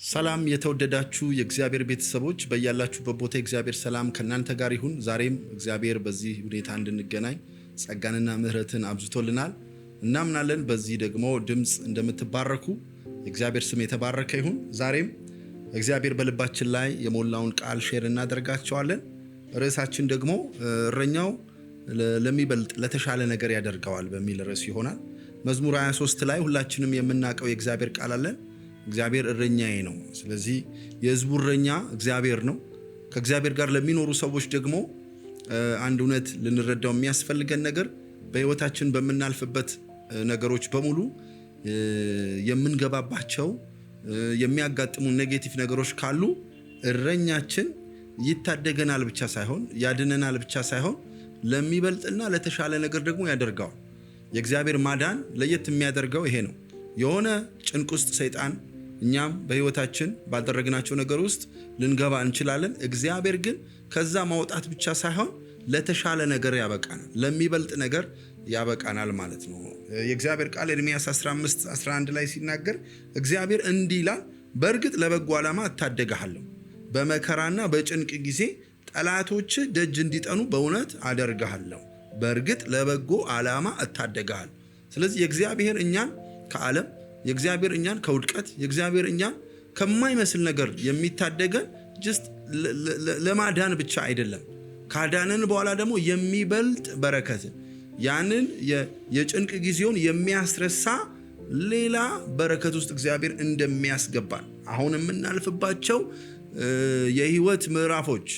ሰላም የተወደዳችሁ የእግዚአብሔር ቤተሰቦች በእያላችሁበት ቦታ የእግዚአብሔር ሰላም ከእናንተ ጋር ይሁን። ዛሬም እግዚአብሔር በዚህ ሁኔታ እንድንገናኝ ጸጋንና ምሕረትን አብዝቶልናል። እናምናለን። በዚህ ደግሞ ድምፅ እንደምትባረኩ የእግዚአብሔር ስም የተባረከ ይሁን። ዛሬም እግዚአብሔር በልባችን ላይ የሞላውን ቃል ሼር እናደርጋቸዋለን። ርዕሳችን ደግሞ እረኛው ለሚበልጥ ለተሻለ ነገር ያደርገዋል በሚል ርዕስ ይሆናል። መዝሙር 23 ላይ ሁላችንም የምናውቀው የእግዚአብሔር ቃል አለን። እግዚአብሔር እረኛዬ ነው። ስለዚህ የሕዝቡ እረኛ እግዚአብሔር ነው። ከእግዚአብሔር ጋር ለሚኖሩ ሰዎች ደግሞ አንድ እውነት ልንረዳው የሚያስፈልገን ነገር በሕይወታችን በምናልፍበት ነገሮች በሙሉ የምንገባባቸው የሚያጋጥሙ ኔጌቲቭ ነገሮች ካሉ እረኛችን ይታደገናል ብቻ ሳይሆን ያድነናል ብቻ ሳይሆን ለሚበልጥና ለተሻለ ነገር ደግሞ ያደርገዋል። የእግዚአብሔር ማዳን ለየት የሚያደርገው ይሄ ነው። የሆነ ጭንቅ ውስጥ ሰይጣን እኛም በሕይወታችን ባደረግናቸው ነገር ውስጥ ልንገባ እንችላለን። እግዚአብሔር ግን ከዛ ማውጣት ብቻ ሳይሆን ለተሻለ ነገር ያበቃናል፣ ለሚበልጥ ነገር ያበቃናል ማለት ነው። የእግዚአብሔር ቃል ኤርምያስ 15:11 ላይ ሲናገር እግዚአብሔር እንዲህ ይላል፣ በእርግጥ ለበጎ ዓላማ እታደግሃለሁ፣ በመከራና በጭንቅ ጊዜ ጠላቶች ደጅ እንዲጠኑ በእውነት አደርግሃለሁ። በእርግጥ ለበጎ ዓላማ እታደግሃለሁ። ስለዚህ የእግዚአብሔር እኛን ከዓለም የእግዚአብሔር እኛን ከውድቀት የእግዚአብሔር እኛን ከማይመስል ነገር የሚታደገን ጅስት ለማዳን ብቻ አይደለም። ካዳንን በኋላ ደግሞ የሚበልጥ በረከትን ያንን የጭንቅ ጊዜውን የሚያስረሳ ሌላ በረከት ውስጥ እግዚአብሔር እንደሚያስገባን አሁን የምናልፍባቸው የህይወት ምዕራፎች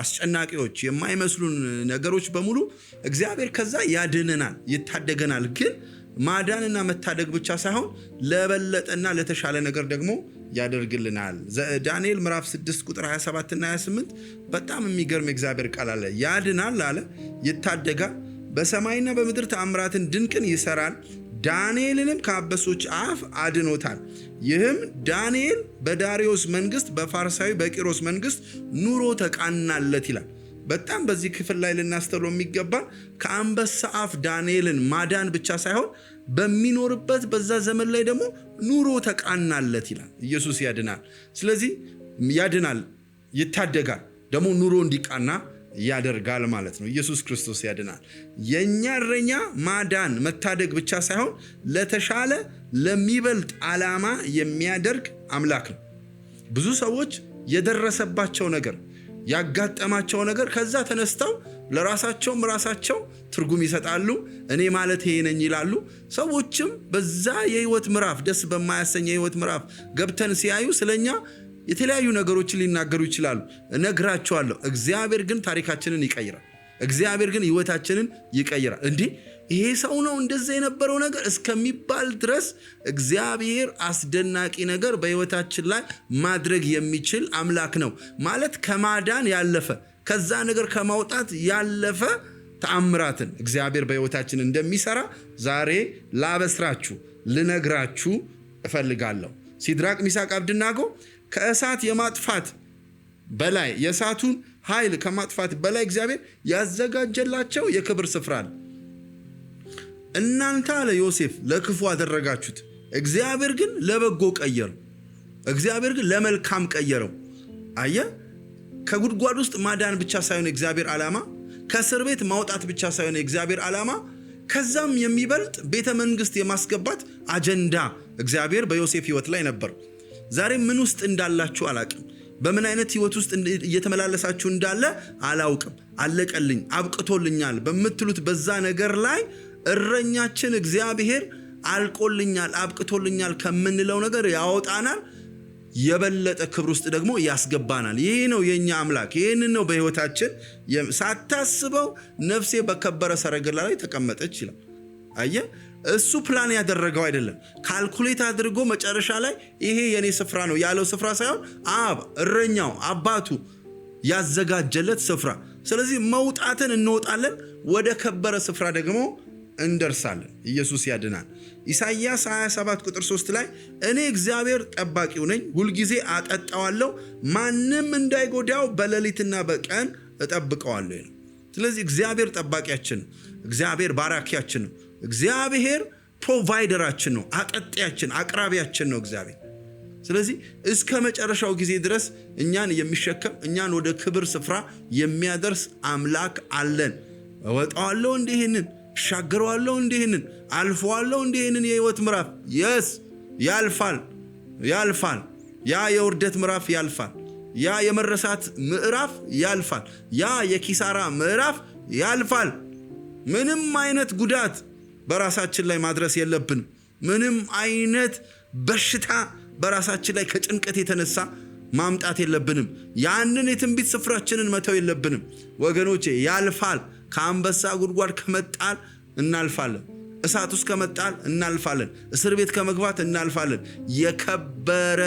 አስጨናቂዎች የማይመስሉን ነገሮች በሙሉ እግዚአብሔር ከዛ ያድነናል፣ ይታደገናል። ግን ማዳንና መታደግ ብቻ ሳይሆን ለበለጠና ለተሻለ ነገር ደግሞ ያደርግልናል። ዳንኤል ምዕራፍ 6 ቁጥር 27 እና 28 በጣም የሚገርም እግዚአብሔር ቃል አለ። ያድናል አለ፣ ይታደጋል፣ በሰማይና በምድር ተአምራትን ድንቅን ይሰራል፣ ዳንኤልንም ከአንበሶች አፍ አድኖታል። ይህም ዳንኤል በዳሪዮስ መንግስት በፋርሳዊ በቂሮስ መንግስት ኑሮ ተቃናለት ይላል። በጣም በዚህ ክፍል ላይ ልናስተውለው የሚገባ ከአንበሳ አፍ ዳንኤልን ማዳን ብቻ ሳይሆን በሚኖርበት በዛ ዘመን ላይ ደግሞ ኑሮ ተቃናለት ይላል። ኢየሱስ ያድናል። ስለዚህ ያድናል፣ ይታደጋል፣ ደግሞ ኑሮ እንዲቃና ያደርጋል ማለት ነው። ኢየሱስ ክርስቶስ ያድናል። የኛ እረኛ ማዳን መታደግ ብቻ ሳይሆን ለተሻለ ለሚበልጥ ዓላማ የሚያደርግ አምላክ ነው። ብዙ ሰዎች የደረሰባቸው ነገር ያጋጠማቸው ነገር ከዛ ተነስተው ለራሳቸውም ራሳቸው ትርጉም ይሰጣሉ። እኔ ማለት ይሄ ነኝ ይላሉ። ሰዎችም በዛ የህይወት ምዕራፍ ደስ በማያሰኝ የህይወት ምዕራፍ ገብተን ሲያዩ ስለኛ የተለያዩ ነገሮችን ሊናገሩ ይችላሉ። እነግራቸዋለሁ። እግዚአብሔር ግን ታሪካችንን ይቀይራል። እግዚአብሔር ግን ህይወታችንን ይቀይራል። እንዲህ ይሄ ሰው ነው እንደዛ የነበረው ነገር እስከሚባል ድረስ እግዚአብሔር አስደናቂ ነገር በህይወታችን ላይ ማድረግ የሚችል አምላክ ነው ማለት ከማዳን ያለፈ ከዛ ነገር ከማውጣት ያለፈ ተአምራትን እግዚአብሔር በህይወታችን እንደሚሰራ ዛሬ ላበስራችሁ ልነግራችሁ እፈልጋለሁ። ሲድራቅ ሚሳቅ አብድናጎ ከእሳት የማጥፋት በላይ የእሳቱን ኃይል ከማጥፋት በላይ እግዚአብሔር ያዘጋጀላቸው የክብር ስፍራ አለ። እናንተ አለ ዮሴፍ ለክፉ አደረጋችሁት፣ እግዚአብሔር ግን ለበጎ ቀየረው። እግዚአብሔር ግን ለመልካም ቀየረው። አየ ከጉድጓድ ውስጥ ማዳን ብቻ ሳይሆን የእግዚአብሔር ዓላማ፣ ከእስር ቤት ማውጣት ብቻ ሳይሆን የእግዚአብሔር ዓላማ፣ ከዛም የሚበልጥ ቤተ መንግስት የማስገባት አጀንዳ እግዚአብሔር በዮሴፍ ህይወት ላይ ነበር። ዛሬ ምን ውስጥ እንዳላችሁ አላቅም። በምን አይነት ህይወት ውስጥ እየተመላለሳችሁ እንዳለ አላውቅም። አለቀልኝ አብቅቶልኛል በምትሉት በዛ ነገር ላይ እረኛችን እግዚአብሔር አልቆልኛል አብቅቶልኛል ከምንለው ነገር ያወጣናል፣ የበለጠ ክብር ውስጥ ደግሞ ያስገባናል። ይሄ ነው የኛ አምላክ። ይሄንን ነው በህይወታችን ሳታስበው ነፍሴ በከበረ ሰረገላ ላይ ተቀመጠች ይላል። አየ እሱ ፕላን ያደረገው አይደለም። ካልኩሌት አድርጎ መጨረሻ ላይ ይሄ የኔ ስፍራ ነው ያለው ስፍራ ሳይሆን አብ እረኛው አባቱ ያዘጋጀለት ስፍራ። ስለዚህ መውጣትን እንወጣለን፣ ወደ ከበረ ስፍራ ደግሞ እንደርሳለን። ኢየሱስ ያድናል። ኢሳይያስ 27 ቁጥር 3 ላይ እኔ እግዚአብሔር ጠባቂው ነኝ፣ ሁልጊዜ አጠጣዋለሁ፣ ማንም እንዳይጎዳው በሌሊትና በቀን እጠብቀዋለሁ። ስለዚህ እግዚአብሔር ጠባቂያችን ነው። እግዚአብሔር ባራኪያችን ነው። እግዚአብሔር ፕሮቫይደራችን ነው፣ አጠጤያችን፣ አቅራቢያችን ነው እግዚአብሔር። ስለዚህ እስከ መጨረሻው ጊዜ ድረስ እኛን የሚሸከም እኛን ወደ ክብር ስፍራ የሚያደርስ አምላክ አለን። እወጣዋለሁ እንዲህንን እሻገረዋለሁ እንዲህንን አልፈዋለሁ እንዲህንን የህይወት ምዕራፍ ያልፋል። ያ የውርደት ምዕራፍ ያልፋል። ያ የመረሳት ምዕራፍ ያልፋል። ያ የኪሳራ ምዕራፍ ያልፋል። ምንም አይነት ጉዳት በራሳችን ላይ ማድረስ የለብንም። ምንም አይነት በሽታ በራሳችን ላይ ከጭንቀት የተነሳ ማምጣት የለብንም። ያንን የትንቢት ስፍራችንን መተው የለብንም ወገኖቼ። ያልፋል። ከአንበሳ ጉድጓድ ከመጣል እናልፋለን። እሳት ውስጥ ከመጣል እናልፋለን። እስር ቤት ከመግባት እናልፋለን። የከበረ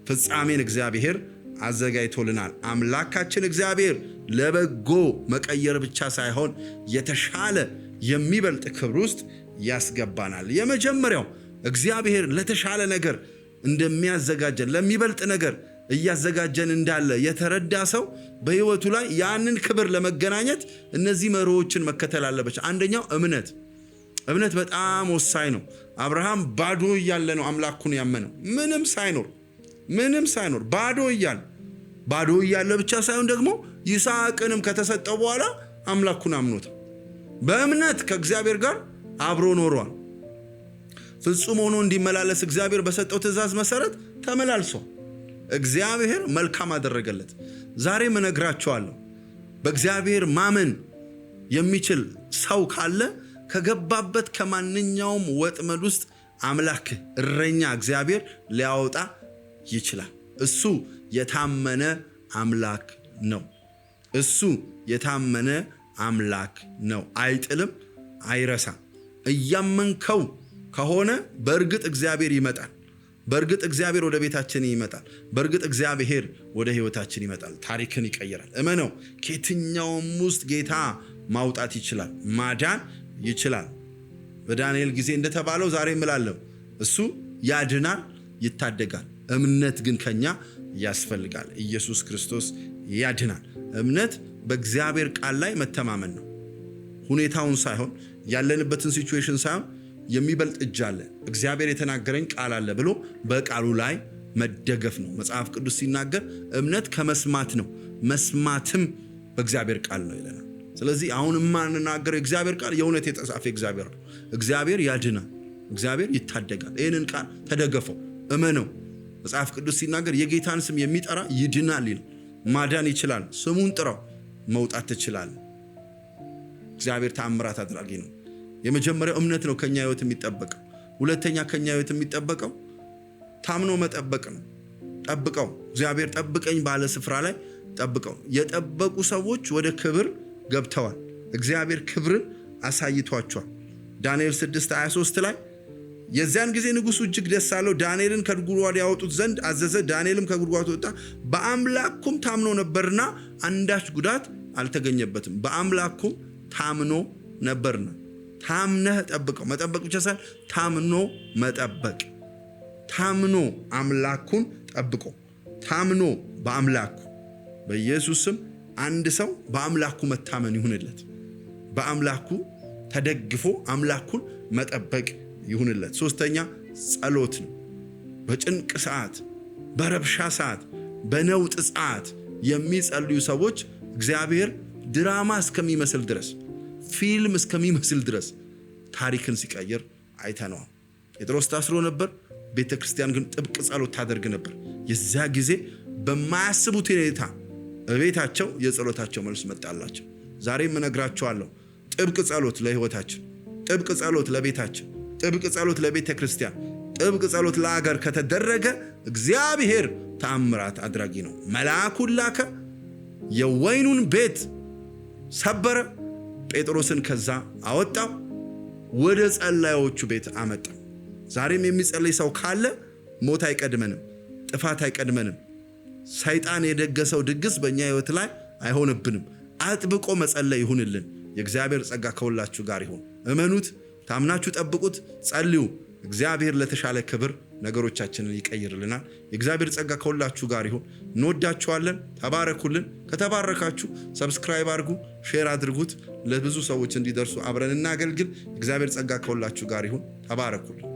ፍጻሜን እግዚአብሔር አዘጋጅቶልናል። አምላካችን እግዚአብሔር ለበጎ መቀየር ብቻ ሳይሆን የተሻለ የሚበልጥ ክብር ውስጥ ያስገባናል። የመጀመሪያው እግዚአብሔር ለተሻለ ነገር እንደሚያዘጋጀን ለሚበልጥ ነገር እያዘጋጀን እንዳለ የተረዳ ሰው በህይወቱ ላይ ያንን ክብር ለመገናኘት እነዚህ መርሆችን መከተል አለበት። አንደኛው እምነት በጣም ወሳኝ ነው። አብርሃም ባዶ እያለ ነው አምላኩን ያመነው። ምንም ሳይኖር ባዶ እያለ ብቻ ሳይሆን ደግሞ ይስሐቅንም ከተሰጠው በኋላ አምላኩን አምኖታል። በእምነት ከእግዚአብሔር ጋር አብሮ ኖሯል። ፍጹም ሆኖ እንዲመላለስ እግዚአብሔር በሰጠው ትእዛዝ መሰረት ተመላልሷል። እግዚአብሔር መልካም አደረገለት። ዛሬም እነግራቸዋለሁ፣ በእግዚአብሔር ማመን የሚችል ሰው ካለ ከገባበት ከማንኛውም ወጥመድ ውስጥ አምላክ እረኛ እግዚአብሔር ሊያወጣ ይችላል። እሱ የታመነ አምላክ ነው። አይጥልም፣ አይረሳም። እያመንከው ከሆነ በእርግጥ እግዚአብሔር ይመጣል። በእርግጥ እግዚአብሔር ወደ ቤታችን ይመጣል። በእርግጥ እግዚአብሔር ወደ ህይወታችን ይመጣል። ታሪክን ይቀይራል። እመነው። ከየትኛውም ውስጥ ጌታ ማውጣት ይችላል፣ ማዳን ይችላል። በዳንኤል ጊዜ እንደተባለው ዛሬ እምላለሁ፣ እሱ ያድናል፣ ይታደጋል። እምነት ግን ከኛ ያስፈልጋል። ኢየሱስ ክርስቶስ ያድናል። እምነት በእግዚአብሔር ቃል ላይ መተማመን ነው። ሁኔታውን ሳይሆን ያለንበትን ሲቹዌሽን ሳይሆን የሚበልጥ እጅ አለ፣ እግዚአብሔር የተናገረኝ ቃል አለ ብሎ በቃሉ ላይ መደገፍ ነው። መጽሐፍ ቅዱስ ሲናገር እምነት ከመስማት ነው፣ መስማትም በእግዚአብሔር ቃል ነው ይለናል። ስለዚህ አሁን የማንናገረው የእግዚአብሔር ቃል የእውነት የተጻፈ እግዚአብሔር ነው። እግዚአብሔር ያድናል፣ እግዚአብሔር ይታደጋል። ይህንን ቃል ተደገፈው፣ እመነው። መጽሐፍ ቅዱስ ሲናገር የጌታን ስም የሚጠራ ይድናል ይላል። ማዳን ይችላል። ስሙን ጥራው፣ መውጣት ትችላል። እግዚአብሔር ተአምራት አድራጊ ነው። የመጀመሪያው እምነት ነው ከኛ ህይወት የሚጠበቀው። ሁለተኛ ከኛ ህይወት የሚጠበቀው ታምኖ መጠበቅ ነው። ጠብቀው፣ እግዚአብሔር ጠብቀኝ ባለ ስፍራ ላይ ጠብቀው። የጠበቁ ሰዎች ወደ ክብር ገብተዋል። እግዚአብሔር ክብርን አሳይቷቸዋል። ዳንኤል 6:23 ላይ የዚያን ጊዜ ንጉሱ እጅግ ደስ አለው፣ ዳንኤልን ከጉድጓድ ያወጡት ዘንድ አዘዘ። ዳንኤልም ከጉድጓድ ወጣ፣ በአምላኩም ታምኖ ነበርና አንዳች ጉዳት አልተገኘበትም። በአምላኩም ታምኖ ነበርና። ታምነህ ጠብቀው። መጠበቅ ብቻ ሳይሆን ታምኖ መጠበቅ። ታምኖ አምላኩን ጠብቆ፣ ታምኖ በአምላኩ በኢየሱስም አንድ ሰው በአምላኩ መታመን ይሁንለት። በአምላኩ ተደግፎ አምላኩን መጠበቅ ይሁንለት። ሶስተኛ ጸሎት ነው። በጭንቅ ሰዓት፣ በረብሻ ሰዓት፣ በነውጥ ሰዓት የሚጸልዩ ሰዎች እግዚአብሔር ድራማ እስከሚመስል ድረስ፣ ፊልም እስከሚመስል ድረስ ታሪክን ሲቀይር አይተነዋል። ጴጥሮስ ታስሮ ነበር። ቤተ ክርስቲያን ግን ጥብቅ ጸሎት ታደርግ ነበር። የዚያ ጊዜ በማያስቡት ሁኔታ በቤታቸው የጸሎታቸው መልስ መጣላቸው። ዛሬም እነግራቸዋለሁ፣ ጥብቅ ጸሎት ለህይወታችን፣ ጥብቅ ጸሎት ለቤታችን፣ ጥብቅ ጸሎት ለቤተ ክርስቲያን፣ ጥብቅ ጸሎት ለአገር ከተደረገ እግዚአብሔር ተአምራት አድራጊ ነው። መልአኩን ላከ፣ የወይኑን ቤት ሰበረ፣ ጴጥሮስን ከዛ አወጣው፣ ወደ ጸላዮቹ ቤት አመጣ። ዛሬም የሚጸልይ ሰው ካለ ሞት አይቀድመንም፣ ጥፋት አይቀድመንም። ሰይጣን የደገሰው ድግስ በእኛ ህይወት ላይ አይሆንብንም። አጥብቆ መጸለይ ይሁንልን። የእግዚአብሔር ጸጋ ከሁላችሁ ጋር ይሁን። እመኑት፣ ታምናችሁ ጠብቁት፣ ጸልዩ። እግዚአብሔር ለተሻለ ክብር ነገሮቻችንን ይቀይርልናል። የእግዚአብሔር ጸጋ ከሁላችሁ ጋር ይሁን። እንወዳችኋለን። ተባረኩልን። ከተባረካችሁ ሰብስክራይብ አድርጉ፣ ሼር አድርጉት፣ ለብዙ ሰዎች እንዲደርሱ አብረን እናገልግል። የእግዚአብሔር ጸጋ ከሁላችሁ ጋር ይሁን። ተባረኩልን።